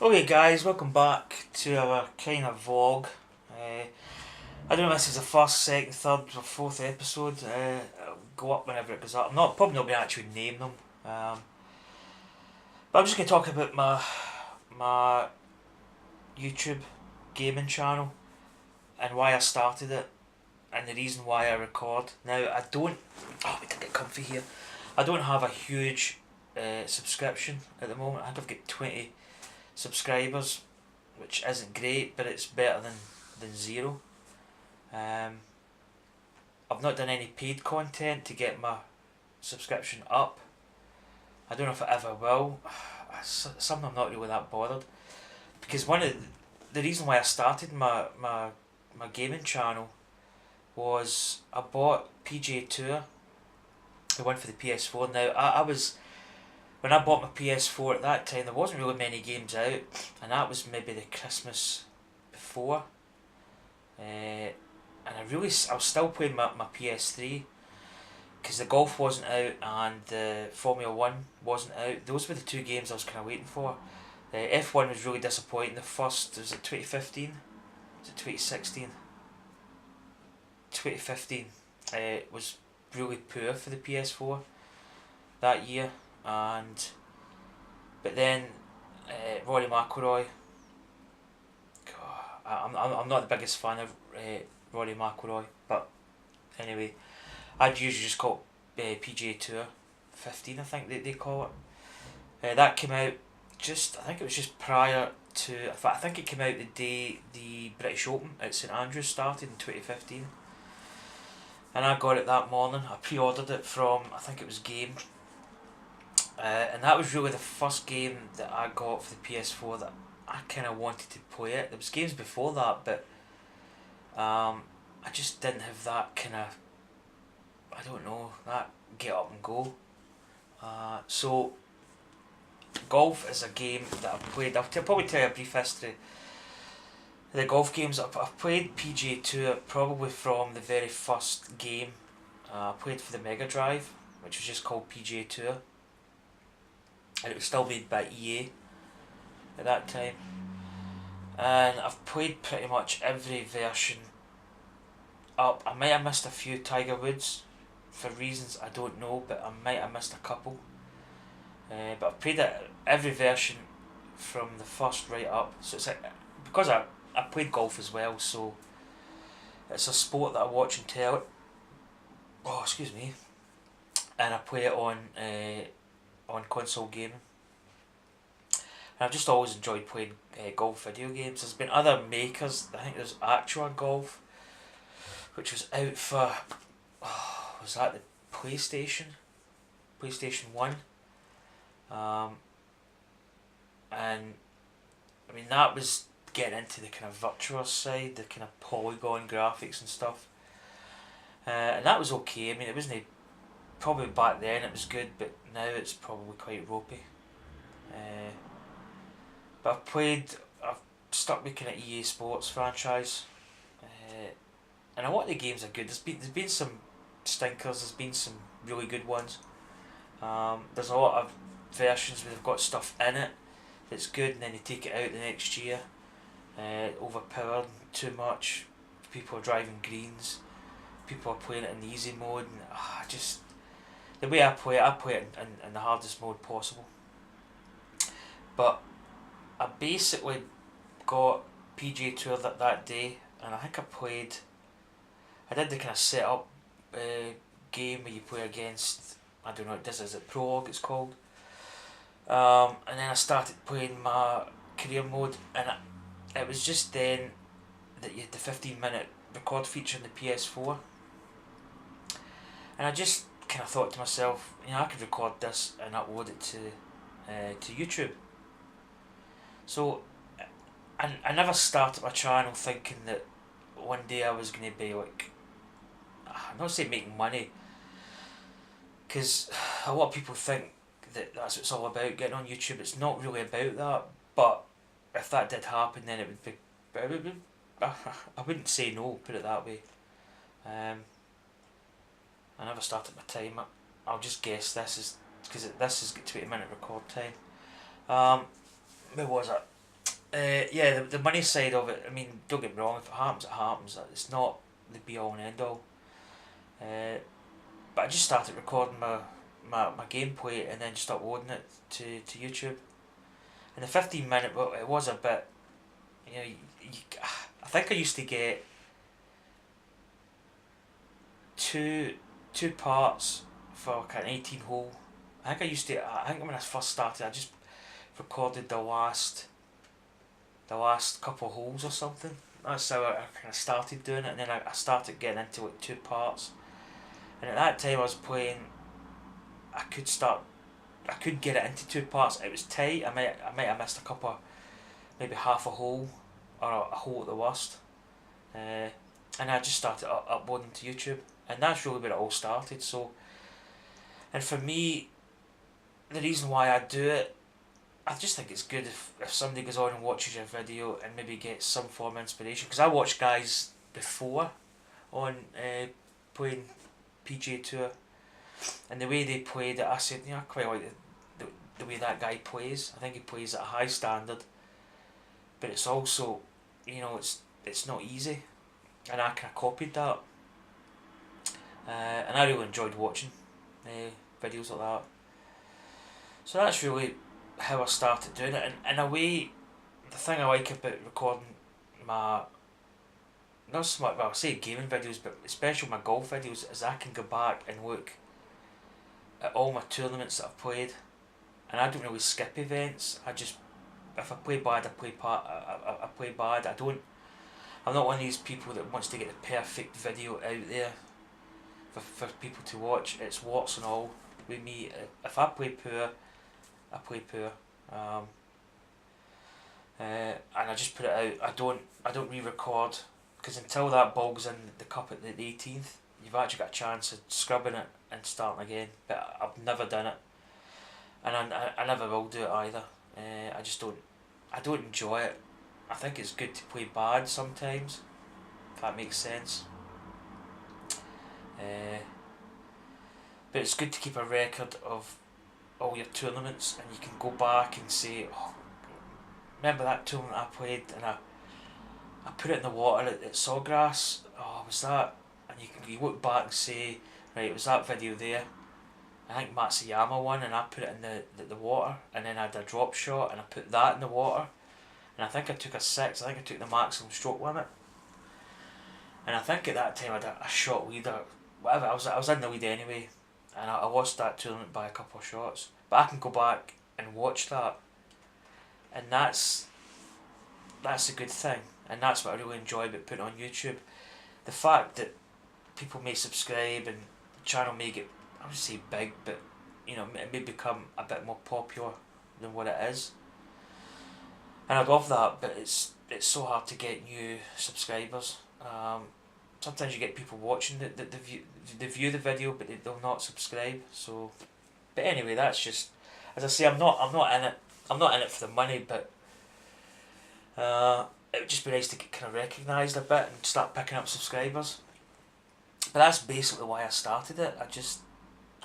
Okay guys, welcome back to our kind of vlog. I don't know if this is the first, second, third or fourth episode. It'll go up whenever it goes up. I'm probably not going to actually name them. But I'm just going to talk about my YouTube gaming channel and why I started it and the reason why I record. Now I don't, wait to get comfy here. I don't have a huge subscription at the moment. I think I've got 20 subscribers, which isn't great, but it's better than zero. I've not done any paid content to get my subscription up. I don't know if I ever will. Something I'm not really that bothered, because one of the reason why I started my gaming channel was I bought PGA Tour, the one for the PS4. Now I was, when I bought my PS4 at that time, there wasn't really many games out, and that was maybe the Christmas before. And I was still playing my PS3 because the golf wasn't out and the Formula 1 wasn't out. Those were the two games I was kind of waiting for. F1 was really disappointing. The first, was it 2015? Was it 2016? 2015 was really poor for the PS4 that year. But then Rory McIlroy, I'm not the biggest fan of Rory McIlroy, but anyway, I'd usually just call it PGA Tour 15, I think they call it. That came out I think it was just prior to, in fact I think it came out the day the British Open at St Andrews started in 2015, and I got it that morning. I pre-ordered it from, I think it was Game. And that was really the first game that I got for the PS4 that I kind of wanted to play it. There was games before that, but I just didn't have that kind of, I don't know, that get up and go. So golf is a game that I've played. I'll probably tell you a brief history of the golf games. I've played PGA Tour probably from the very first game. I played for the Mega Drive, which was just called PGA Tour, and it was still made by EA at that time. And I've played pretty much every version up. I might have missed a few Tiger Woods for reasons I don't know, but I might have missed a couple. But I've played every version from the first right up. So it's like, because I played golf as well, so it's a sport that I watch and tell. Oh, excuse me. And I play it on console gaming. And I've just always enjoyed playing golf video games. There's been other makers. I think there's Actua Golf, which was out for, was that the PlayStation 1? And I mean, that was getting into the kind of virtuous side, the kind of polygon graphics and stuff. And that was okay. I mean, it wasn't, probably back then it was good, but now it's probably quite ropey. But I've stuck with kind of EA Sports franchise, and a lot of the games are good. There's been some stinkers. There's been some really good ones. There's a lot of versions where they've got stuff in it that's good, and then they take it out the next year. Overpowered, too much. People are driving greens. People are playing it in easy mode, and just the way I play it in the hardest mode possible. But I basically got PGA Tour that day, and I think I did the kind of setup game where you play against, I don't know, is it Prologue it's called. And then I started playing my career mode, and it was just then that you had the 15-minute record feature in the PS4. And I just kind of thought to myself, I could record this and upload it to YouTube. So I never started my channel thinking that one day I was going to be like, I'm not saying making money, because a lot of people think that that's what it's all about, getting on YouTube. It's not really about that, but if that did happen, then it would be, I wouldn't say no, put it that way. I never started my timer. I'll just guess this is, because this has got 20-minute record time. Where was it? Yeah, the money side of it, I mean, don't get me wrong, if it happens, it happens. It's not the be all and end all. But I just started recording my gameplay and then just uploading it to YouTube. And the 15 minute, well, it was a bit, you know, I think I used to get two parts for like an 18 hole. I think when I first started, I just recorded the last couple of holes or something. That's how I kind of started doing it, and then I started getting into like 2 parts. And at that time, I was playing. I could get it into 2 parts. It was tight. I might have missed a couple, maybe half a hole, or a hole at the worst. And I just started uploading to YouTube, and that's really where it all started. So, and for me, the reason why I do it, I just think it's good if somebody goes on and watches your video and maybe gets some form of inspiration. Because I watched guys before on playing PGA Tour, and the way they played it, I said, I quite like the way that guy plays. I think he plays at a high standard, but it's also, it's not easy, and I kind of copied that, and I really enjoyed watching videos like that. So that's really how I started doing it, and in a way, the thing I like about recording my, not so much, well, I say gaming videos, but especially my golf videos, is I can go back and look at all my tournaments that I've played, and I don't really skip events. If I play bad, I play bad. I'm not one of these people that wants to get the perfect video out there for people to watch. It's warts and all with me. If I play poor, I play poor, and I just put it out. I don't re-record, because until that ball goes in the cup at the 18th, you've actually got a chance of scrubbing it and starting again. But I've never done it, and I never will do it either. I just don't. I don't enjoy it. I think it's good to play bad sometimes, if that makes sense. But it's good to keep a record of all your tournaments, and you can go back and say, oh, remember that tournament I played, and I put it in the water at Sawgrass. Oh, was that? And you look back and say, right, it was that video there. I think Matsuyama won, and I put it in the water, and then I had a drop shot, and I put that in the water, and I think I took a 6. I think I took the maximum stroke limit, and I think at that time I had a shot lead or whatever. I was in the lead anyway, and I lost that tournament by a couple of shots. But I can go back and watch that, and that's a good thing, and that's what I really enjoy about putting on YouTube. The fact that people may subscribe and the channel may get, I would say big, but it may become a bit more popular than what it is. And I love that, but it's so hard to get new subscribers. Sometimes you get people watching they view the video, but they'll not subscribe. So, but anyway, that's just, as I say, I'm not in it. I'm not in it for the money, but it would just be nice to get kind of recognised a bit and start picking up subscribers. But that's basically why I started it. I just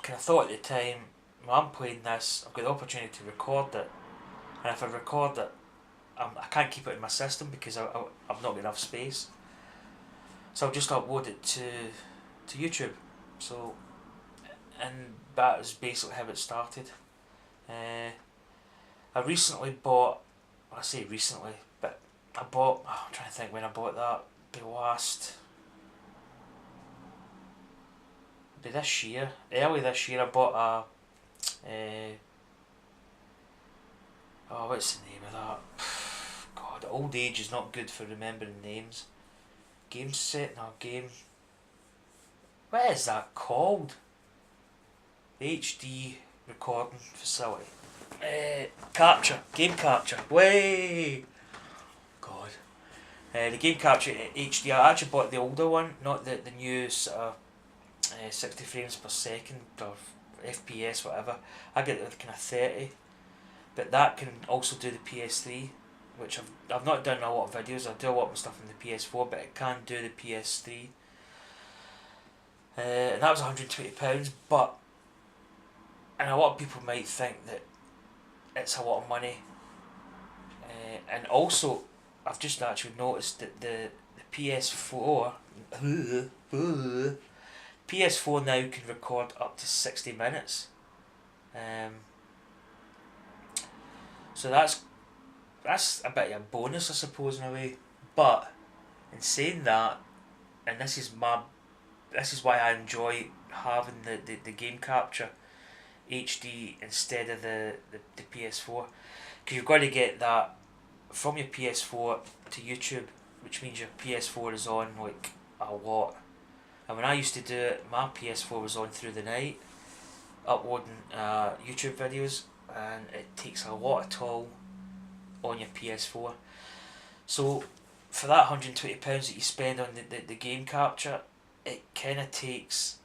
kind of thought at the time, well, I'm playing this, I've got the opportunity to record it, and if I record it, I can't keep it in my system because I've not got enough space. So I'll just upload it to YouTube. So, and that is basically how it started. I recently bought, well, I say recently, but I'm trying to think when I bought that. This year, early this year, I bought what's the name of that? God, old age is not good for remembering names. Game. What is that called? The HD recording facility. Game capture. Way. God. The game capture HD. I actually bought the older one, not the new sort of 60 frames per second or FPS, whatever. I get the kind of 30, but that can also do the PS3, which I've not done a lot of videos. I do a lot of stuff on the PS4, but it can do the PS3. And that was £120, but, and a lot of people might think that it's a lot of money, And also, I've just actually noticed that the PS4 PS4 now can record up to 60 minutes. Um, so that's a bit of a bonus, I suppose, in a way. But in saying that, and this is why I enjoy having the game capture HD instead of the PS4, because you've got to get that from your PS4 to YouTube, which means your PS4 is on like a lot. And when I used to do it, my PS4 was on through the night, uploading YouTube videos, and it takes a lot of toll on your PS4. So for that £120 that you spend on the game capture, it kind of takes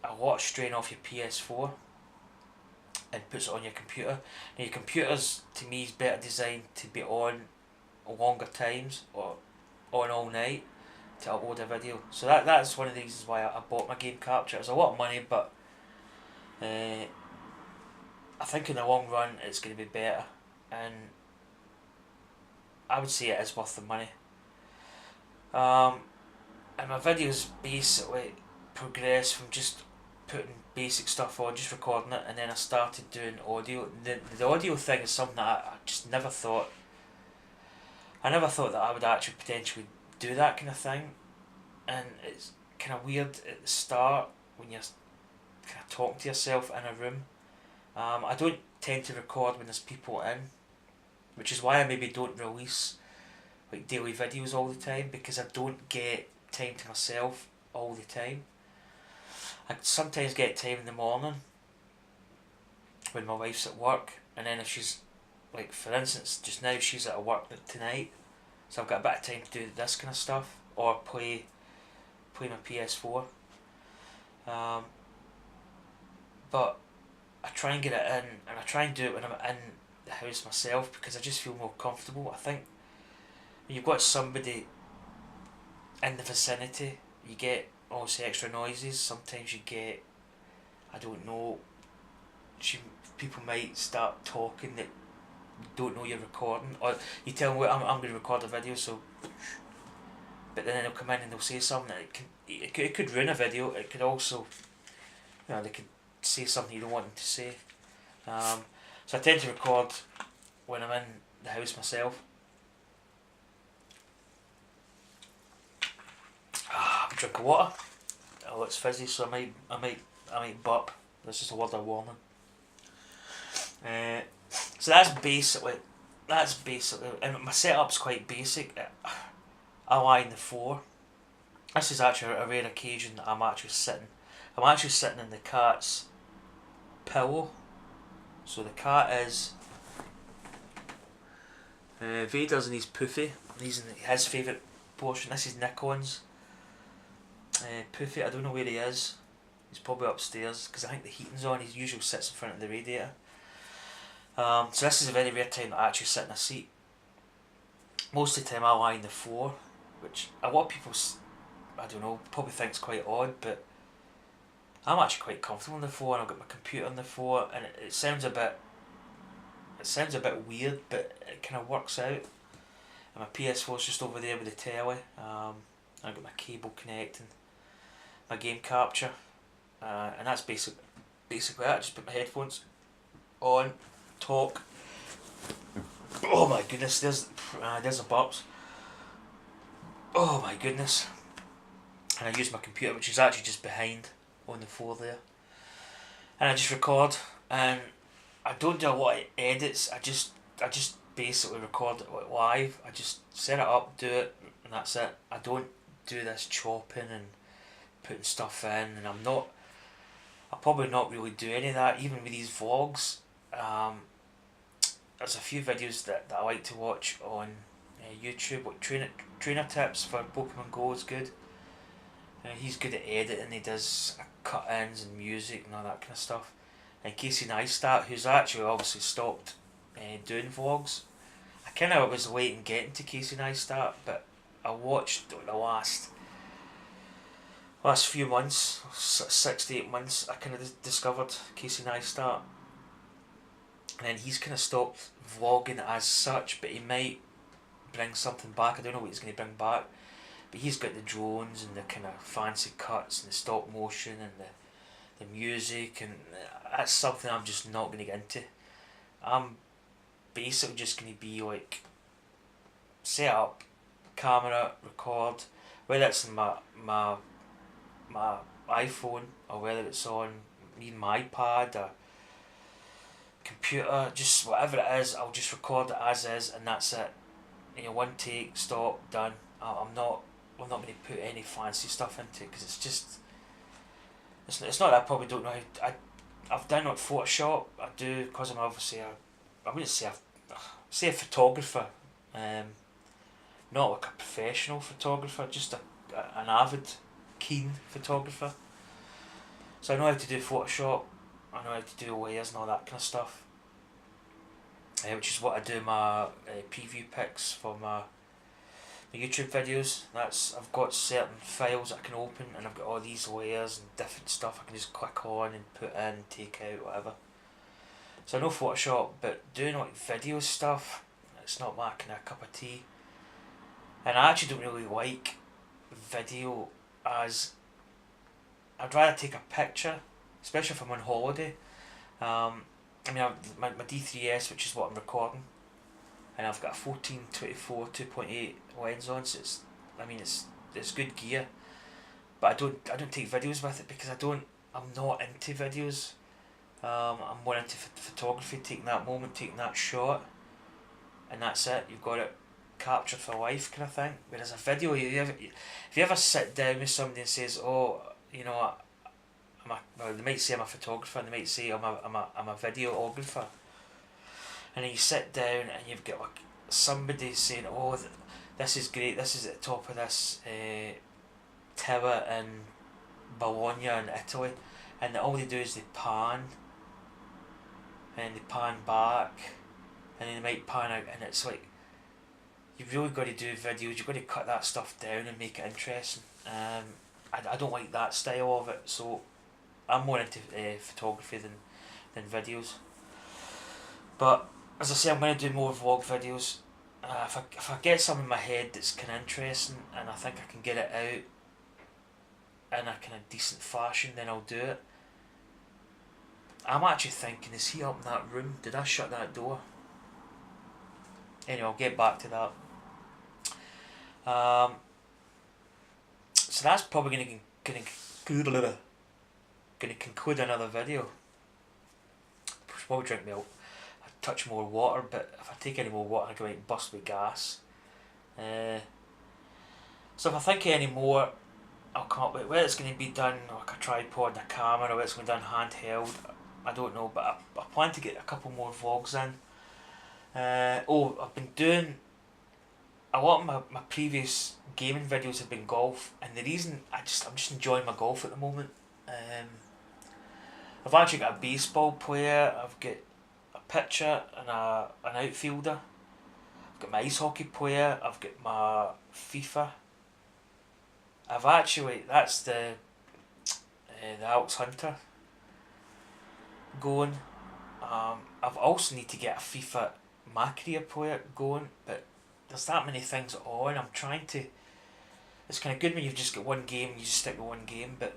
a lot of strain off your PS4 and puts it on your computer. Now your computer's, to me, is better designed to be on longer times or on all night to upload a video. So that's one of the reasons why I bought my game capture. It's a lot of money, but I think in the long run it's going to be better, and I would say it is worth the money. And my videos basically progress from just putting basic stuff on, just recording it, and then I started doing audio. The audio thing is something that I just never thought. I never thought that I would actually potentially do that kind of thing, and it's kind of weird at the start when you're kind of talking to yourself in a room. I don't tend to record when there's people in, which is why I maybe don't release like daily videos all the time, because I don't get time to myself all the time. I sometimes get time in the morning when my wife's at work, and then if she's, like for instance just now she's at work tonight, so I've got a bit of time to do this kind of stuff or play my PS4. But I try and get it in, and I try and do it when I'm in the house myself, because I just feel more comfortable. I think when you've got somebody in the vicinity, you get obviously extra noises. Sometimes you get, I don't know, people might start talking that you don't know you're recording, or you tell them, well, I'm going to record a video, so, but then they'll come in and they'll say something that it could ruin a video. It could also, they could say something you don't want them to say. So I tend to record when I'm in the house myself. Drink of water. Oh, it's fizzy, so I might burp. That's just a word of warning. So that's basically, and my setup's quite basic. I lie on the floor. This is actually a rare occasion that I'm actually sitting in the cat's pillow. So the cat is Vader's, and he's Poofy. He's in his favourite portion. This is Nikon's. Poofy, I don't know where he is. He's probably upstairs, because I think the heating's on. He usually sits in front of the radiator. So this is a very rare time that I actually sit in a seat. Most of the time I lie on the floor, which a lot of people, I don't know, probably think it's quite odd, but I'm actually quite comfortable on the floor, and I've got my computer on the floor, and it sounds a bit weird, but it kind of works out. And my PS4's just over there with the telly. I've got my cable connecting my game capture, and that's basically it. I just put my headphones on, talk. Oh my goodness, there's the burps. Oh my goodness. And I use my computer, which is actually just behind on the floor there, and I just record. And I don't do a lot of edits. I just basically record it live. I just set it up, do it, and that's it. I don't do this chopping and putting stuff in, and I'll probably not really do any of that, even with these vlogs. There's a few videos that I like to watch on YouTube, like trainer tips for Pokemon Go is good. He's good at editing. He does cut-ins and music and all that kind of stuff. And Casey Neistat, who's actually obviously stopped doing vlogs. I kind of was late in getting to Casey Neistat, but I watched the last few months, 6 to 8 months, I kind of discovered Casey Neistat. and then he's kind of stopped vlogging as such, but he might bring something back. I don't know what he's going to bring back, but he's got the drones and the kind of fancy cuts and the stop motion and the music, and that's something I'm just not going to get into. I'm basically just going to be like, set up, camera, record, whether it's on my iPhone or whether it's on even my iPad or computer, just whatever it is, I'll just record it as is, and that's it. You know, one take, stop, done. I'm not going to put any fancy stuff into it, because it's just, it's not that I probably don't know how. I've done like Photoshop. I do, because I'm obviously I wouldn't say say a photographer, not like a professional photographer, just an avid, keen photographer. So I know how to do Photoshop. I know how to do layers and all that kind of stuff. Which is what I do my preview pics for my YouTube videos. I've got certain files I can open, and I've got all these layers and different stuff I can just click on and put in, take out, whatever. So I know Photoshop, but doing like video stuff, it's not my kind of cup of tea. And I actually don't really like video as, I'd rather take a picture, especially if I'm on holiday. I mean, my D3S, which is what I'm recording, and I've got a 14-24 2.8 lens on, so it's good gear. But I don't take videos with it, because I'm not into videos. I'm more into photography, taking that moment, taking that shot, and that's it. You've got it captured for life, kind of thing. Whereas a video, if you ever sit down with somebody and says, oh, you know, well, they might say I'm a photographer, and they might say I'm a videographer, and then you sit down and you've got like somebody saying, oh, this is great, this is at the top of this tower in Bologna in Italy, and all they do is they pan, and they pan back, and then they might pan out, and it's like, you've really got to do videos, you've got to cut that stuff down and make it interesting. I don't like that style of it, so I'm more into photography than videos. But as I say, I'm going to do more vlog videos. If I get something in my head that's kind of interesting, and I think I can get it out in a kind of decent fashion, then I'll do it. I'm actually thinking, is he up in that room? Did I shut that door? Anyway, I'll get back to that. So that's probably going to conclude another video. Should probably drink a touch more water, but if I take any more water, I might bust with gas. So if I think of any more, I'll come up with whether it's going to be done like a tripod and a camera, or whether it's going to be done handheld. I don't know, but I plan to get a couple more vlogs in. I've been doing a lot of my previous gaming videos have been golf, and the reason I'm just enjoying my golf at the moment. I've actually got a baseball player, I've got a pitcher and an outfielder, I've got my ice hockey player, I've got my FIFA. That's the Alex Hunter going. I've also need to get a FIFA my career player going, but there's that many things on. I'm trying to. It's kind of good when you've just got one game and you just stick with one game, but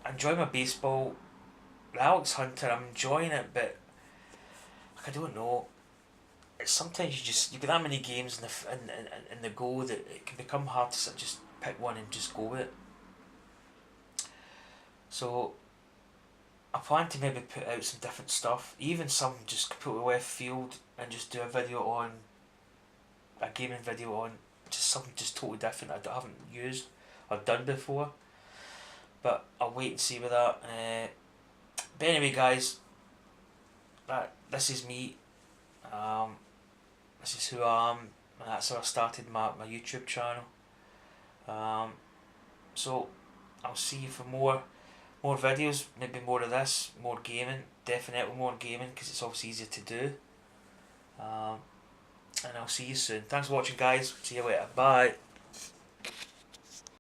I enjoy my baseball. The Alex Hunter, I'm enjoying it, but like, I don't know. It's sometimes you've got that many games in the go that it can become hard to just pick one and just go with it. So I plan to maybe put out some different stuff, even some just completely left field, and just do a gaming video on just something just totally different I haven't used or done before. But I'll wait and see with that. But anyway, guys, this is me. This is who I am, and that's how I started my YouTube channel. So I'll see you for more videos, maybe more of this, more gaming, definitely more gaming, because it's obviously easier to do. And I'll see you soon. Thanks for watching, guys. See you later. Bye.